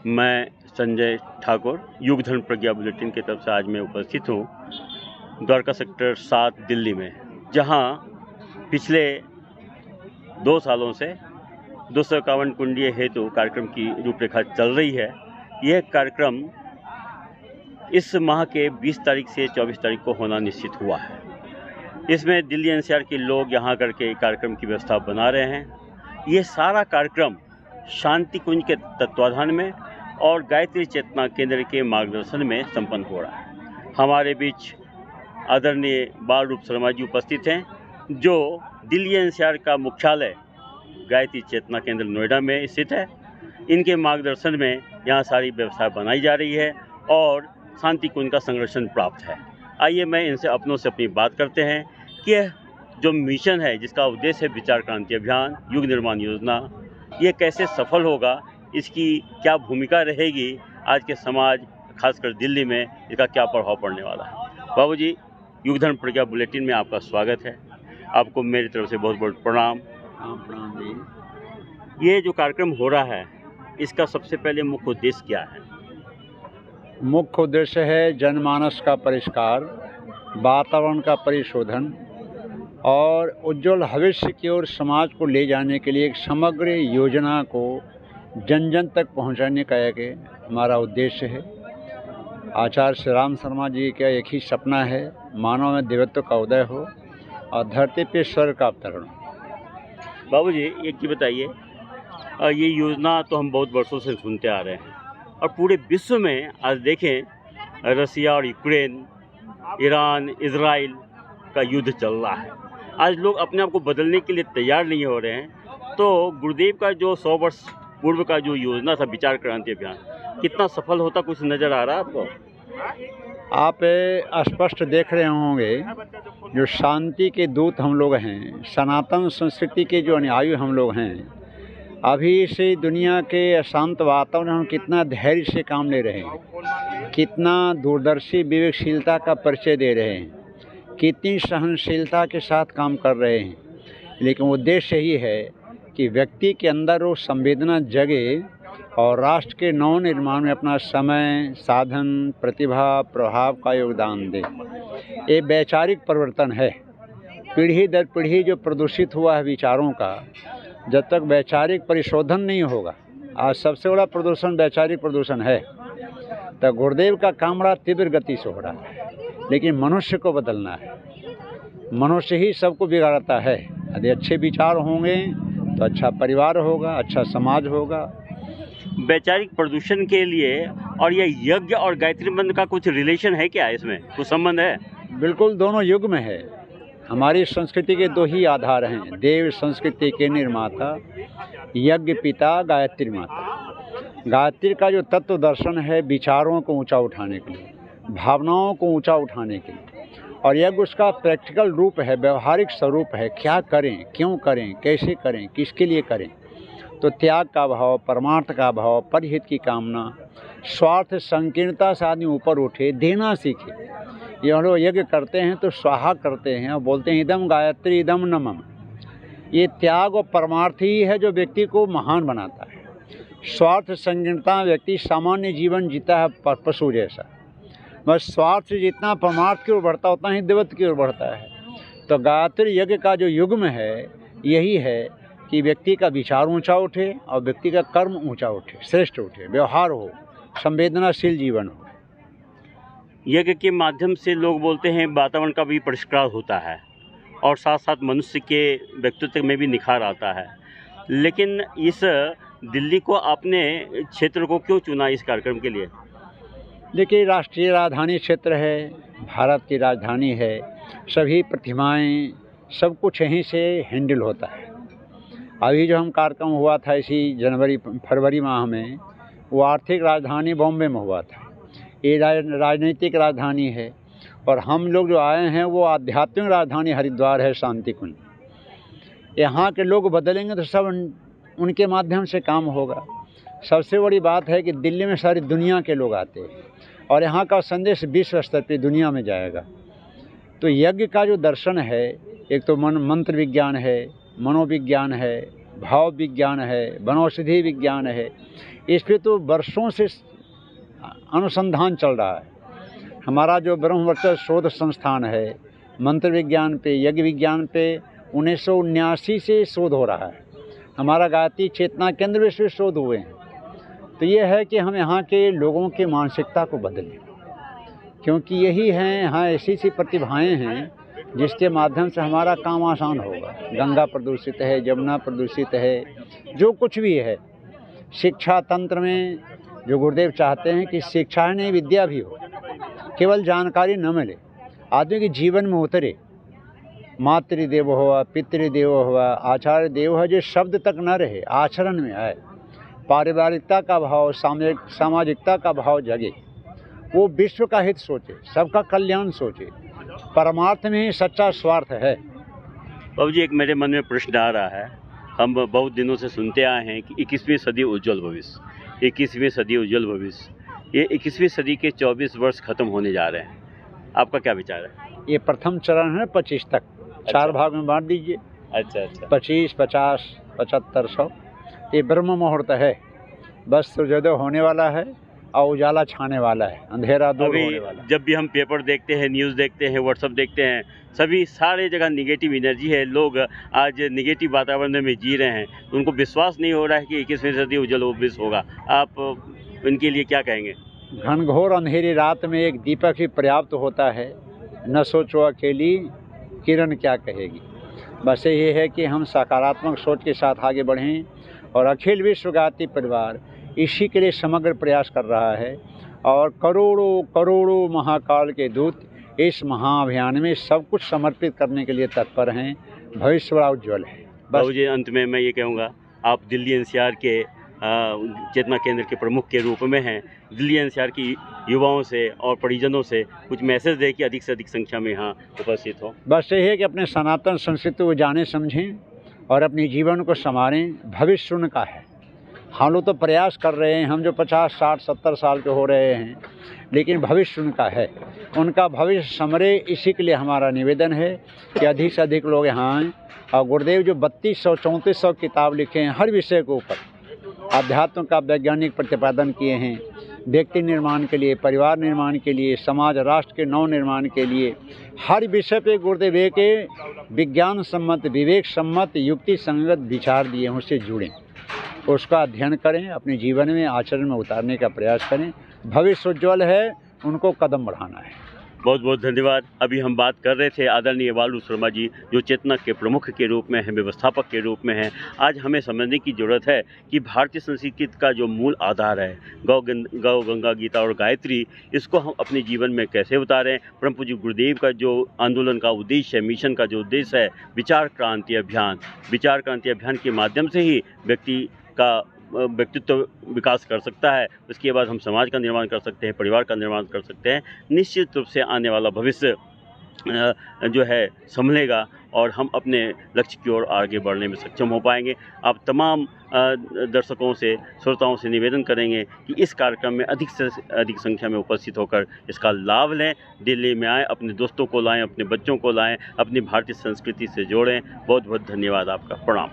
मैं संजय ठाकुर युग धर्म प्रज्ञा बुलेटिन की तरफ से आज मैं उपस्थित हूँ द्वारका सेक्टर 7 दिल्ली में, जहाँ पिछले 2 सालों से 251 कुंडीय हेतु कार्यक्रम की रूपरेखा चल रही है। यह कार्यक्रम इस माह के 20 तारीख से 24 तारीख को होना निश्चित हुआ है। इसमें दिल्ली एनसीआर के लोग यहाँ करके कार्यक्रम की व्यवस्था बना रहे हैं। ये सारा कार्यक्रम शांति कुंज के तत्वाधान में और गायत्री चेतना केंद्र के मार्गदर्शन में संपन्न हो रहा है। हमारे बीच आदरणीय बाल रूप शर्मा जी उपस्थित हैं, जो दिल्ली एनसीआर का मुख्यालय गायत्री चेतना केंद्र नोएडा में स्थित है। इनके मार्गदर्शन में यहाँ सारी व्यवस्था बनाई जा रही है और शांति कुंज का संरक्षण प्राप्त है। आइए मैं इनसे अपनों से अपनी बात करते हैं कि जो मिशन है, जिसका उद्देश्य है विचार क्रांति अभियान, युग निर्माण योजना, ये कैसे सफल होगा, इसकी क्या भूमिका रहेगी, आज के समाज खासकर दिल्ली में इसका क्या प्रभाव पड़ने वाला है। बाबूजी, युग धर्म प्रज्ञा बुलेटिन में आपका स्वागत है। आपको मेरी तरफ से बहुत बहुत प्रणाम। प्रणाम जी। ये जो कार्यक्रम हो रहा है, इसका सबसे पहले मुख्य उद्देश्य क्या है? मुख्य उद्देश्य है जनमानस का परिष्कार, वातावरण का परिशोधन और उज्जवल भविष्य की ओर समाज को ले जाने के लिए एक समग्र योजना को जन जन तक पहुंचाने का एक हमारा उद्देश्य है। आचार्य श्री राम शर्मा जी का एक ही सपना है, मानव में देवत्व का उदय हो और धरती पे स्वर्ग का अवतरण। बाबूजी, एक चीज़ बताइए, ये योजना तो हम बहुत वर्षों से सुनते आ रहे हैं और पूरे विश्व में आज देखें रसिया और यूक्रेन, ईरान, इजराइल का युद्ध चल रहा है। आज लोग अपने आप को बदलने के लिए तैयार नहीं हो रहे हैं। तो गुरुदेव का जो 100 वर्ष पूर्व का जो योजना था विचार क्रांति अभियान, कितना सफल होता कुछ नज़र आ रहा है आपको? आप स्पष्ट देख रहे होंगे, जो शांति के दूत हम लोग हैं, सनातन संस्कृति के जो अनुयायी हम लोग हैं, अभी से दुनिया के अशांत वातावरण हम कितना धैर्य से काम ले रहे हैं, कितना दूरदर्शी विवेकशीलता का परिचय दे रहे हैं, कितनी सहनशीलता के साथ काम कर रहे हैं। लेकिन उद्देश्य यही है कि व्यक्ति के अंदर वो संवेदना जगे और राष्ट्र के नव निर्माण में अपना समय, साधन, प्रतिभा, प्रभाव का योगदान दे। ये वैचारिक परिवर्तन है। पीढ़ी दर पीढ़ी जो प्रदूषित हुआ है विचारों का, जब तक वैचारिक परिशोधन नहीं होगा, आज सबसे बड़ा प्रदूषण वैचारिक प्रदूषण है, तो गुरुदेव का काम बड़ा तीव्र गति से हो रहा है। लेकिन मनुष्य को बदलना है, मनुष्य ही सबको बिगाड़ता है। यदि अच्छे विचार होंगे तो अच्छा परिवार होगा, अच्छा समाज होगा। वैचारिक प्रदूषण के लिए और ये यज्ञ और गायत्री मंत्र का कुछ रिलेशन है क्या? इसमें कुछ संबंध है? बिल्कुल, दोनों युग में है। हमारी संस्कृति के 2 ही आधार हैं, देव संस्कृति के निर्माता, यज्ञ पिता, गायत्री माता। गायत्री का जो तत्व दर्शन है विचारों को ऊंचा उठाने के लिए, भावनाओं को ऊंचा उठाने के लिए, और यज्ञ उसका प्रैक्टिकल रूप है, व्यवहारिक स्वरूप है। क्या करें, क्यों करें, कैसे करें, किसके लिए करें। तो त्याग का भाव, परमार्थ का भाव, परहित की कामना, स्वार्थ संकीर्णता से आदमी ऊपर उठे, देना सीखे। ये हम लोग यज्ञ करते हैं तो स्वाहा करते हैं और बोलते हैं इदम गायत्री इदम नमः। ये त्याग और परमार्थ ही है जो व्यक्ति को महान बनाता है। स्वार्थ संकीर्णता व्यक्ति सामान्य जीवन जीता है पशु जैसा। बस स्वार्थ से जितना परमार्थ की ओर बढ़ता उतना ही देवत्व की ओर बढ़ता है। तो गायत्री यज्ञ का जो युग्म है, यही है कि व्यक्ति का विचार ऊंचा उठे और व्यक्ति का कर्म ऊंचा उठे, श्रेष्ठ उठे, व्यवहार हो, संवेदनाशील जीवन हो। यज्ञ के माध्यम से लोग बोलते हैं वातावरण का भी परिष्कार होता है और साथ साथ मनुष्य के व्यक्तित्व में भी निखार आता है। लेकिन इस दिल्ली को आपने क्षेत्र को क्यों चुना इस कार्यक्रम के लिए? देखिए, राष्ट्रीय राजधानी क्षेत्र है, भारत की राजधानी है, सभी प्रतिमाएं, सब कुछ यहीं से हैंडल होता है। अभी जो हम कार्यक्रम हुआ था इसी फरवरी माह में, वो आर्थिक राजधानी बॉम्बे में हुआ था। ये राजनीतिक राजधानी है और हम लोग जो आए हैं वो आध्यात्मिक राजधानी हरिद्वार है, शांति कुंज। यहाँ के लोग बदलेंगे तो सब उनके माध्यम से काम होगा। सबसे बड़ी बात है कि दिल्ली में सारी दुनिया के लोग आते हैं और यहाँ का संदेश विश्व स्तर पर दुनिया में जाएगा। तो यज्ञ का जो दर्शन है, एक तो मंत्र विज्ञान है, मनोविज्ञान है, भाव विज्ञान है, वनौषधि विज्ञान है। इस पे तो वर्षों से अनुसंधान चल रहा है। हमारा जो ब्रह्मवर्चस्व शोध संस्थान है, मंत्र विज्ञान पे, यज्ञ विज्ञान पे 1979 से शोध हो रहा है। हमारा गायत्री चेतना केंद्र में से शोध हुए हैं। तो ये है कि हम यहाँ के लोगों की मानसिकता को बदलें, क्योंकि यही हैं, यहाँ ऐसी सी प्रतिभाएं हैं जिसके माध्यम से हमारा काम आसान होगा। गंगा प्रदूषित है, जमुना प्रदूषित है, जो कुछ भी है। शिक्षा तंत्र में जो गुरुदेव चाहते हैं कि शिक्षा नहीं विद्या भी हो, केवल जानकारी न मिले, आदमी के जीवन में उतरे। मातृदेव हुआ, पितृदेव हुआ, आचार्य देव हुआ, जो शब्द तक न रहे, आचरण में आए, पारिवारिकता का भाव, सामाजिकता का भाव जगे, वो विश्व का हित सोचे, सबका कल्याण सोचे। परमार्थ में ही सच्चा स्वार्थ है। बाबू जी, एक मेरे मन में प्रश्न आ रहा है। हम बहुत दिनों से सुनते आए हैं कि 21वीं सदी उज्जवल भविष्य, 21वीं सदी उज्जवल भविष्य। ये 21वीं सदी के 24 वर्ष खत्म होने जा रहे हैं, आपका क्या विचार है? ये प्रथम चरण है, 25 तक। अच्छा। 4 भाग में बांट दीजिए। अच्छा। 25, 50, 75, 100। ये ब्रह्म मुहूर्त है। बस सूर्योदय होने वाला है और उजाला छाने वाला है, अंधेरा दूर होने वाला है। जब भी हम पेपर देखते हैं, न्यूज़ देखते हैं, व्हाट्सअप देखते हैं, सभी सारे जगह निगेटिव एनर्जी है। लोग आज निगेटिव वातावरण में जी रहे हैं, उनको विश्वास नहीं हो रहा है कि 21वीं सदी उज्जवल भविष्य होगा। आप इनके लिए क्या कहेंगे? घनघोर अंधेरी रात में एक दीपक ही पर्याप्त होता है, न सोचो अकेली किरण क्या कहेगी। बस ये है कि हम सकारात्मक सोच के साथ आगे बढ़ें, और अखिल विश्व गायत्री परिवार इसी के लिए समग्र प्रयास कर रहा है। और करोड़ों करोड़ों महाकाल के दूत इस महाअभियान में सब कुछ समर्पित करने के लिए तत्पर हैं। भविष्य बड़ा उज्ज्वल है। बाबू जी, अंत में मैं ये कहूँगा, आप दिल्ली एनसीआर के चेतना केंद्र के प्रमुख के रूप में हैं। दिल्ली एनसीआर की युवाओं से और परिजनों से कुछ मैसेज दें कि अधिक से अधिक संख्या में यहाँ उपस्थित हो। बस यही है कि अपने सनातन संस्कृति को जाने समझें और अपने जीवन को संवारें। भविष्य उनका है। हम लोग तो प्रयास कर रहे हैं, हम जो 50, 60, 70 साल के हो रहे हैं, लेकिन भविष्य उनका है। उनका भविष्य संवरे, इसी के लिए हमारा निवेदन है कि अधिक से अधिक लोग यहाँ आएँ। और गुरुदेव जो 3200, 3400 किताब लिखे हैं हर विषय के ऊपर, अध्यात्म का वैज्ञानिक प्रतिपादन किए हैं, व्यक्ति निर्माण के लिए, परिवार निर्माण के लिए, समाज राष्ट्र के नव निर्माण के लिए, हर विषय पे गुरुदेव के विज्ञान सम्मत, विवेक सम्मत, युक्ति संगत विचार दिए हैं। उससे जुड़ें, उसका अध्ययन करें, अपने जीवन में आचरण में उतारने का प्रयास करें। भविष्य उज्ज्वल है, उनको कदम बढ़ाना है। बहुत बहुत धन्यवाद। अभी हम बात कर रहे थे आदरणीय बालू शर्मा जी, जो चेतना के प्रमुख के रूप में हैं, व्यवस्थापक के रूप में हैं। आज हमें समझने की ज़रूरत है कि भारतीय संस्कृति का जो मूल आधार है, गौ, गंगा, गीता और गायत्री, इसको हम अपने जीवन में कैसे उतारें। परम पूज्य गुरुदेव का जो आंदोलन का उद्देश्य है, मिशन का जो उद्देश्य है, विचार क्रांति अभियान के माध्यम से ही व्यक्ति का व्यक्तित्व विकास कर सकता है। उसके बाद हम समाज का निर्माण कर सकते हैं, परिवार का निर्माण कर सकते हैं। निश्चित रूप से आने वाला भविष्य जो है संभलेगा और हम अपने लक्ष्य की ओर आगे बढ़ने में सक्षम हो पाएंगे। आप तमाम दर्शकों से, श्रोताओं से निवेदन करेंगे कि इस कार्यक्रम में अधिक से अधिक संख्या में उपस्थित होकर इसका लाभ लें। दिल्ली में आएँ, अपने दोस्तों को लाएं, अपने बच्चों को लाएं, अपनी भारतीय संस्कृति से जोड़ें। बहुत बहुत धन्यवाद आपका। प्रणाम।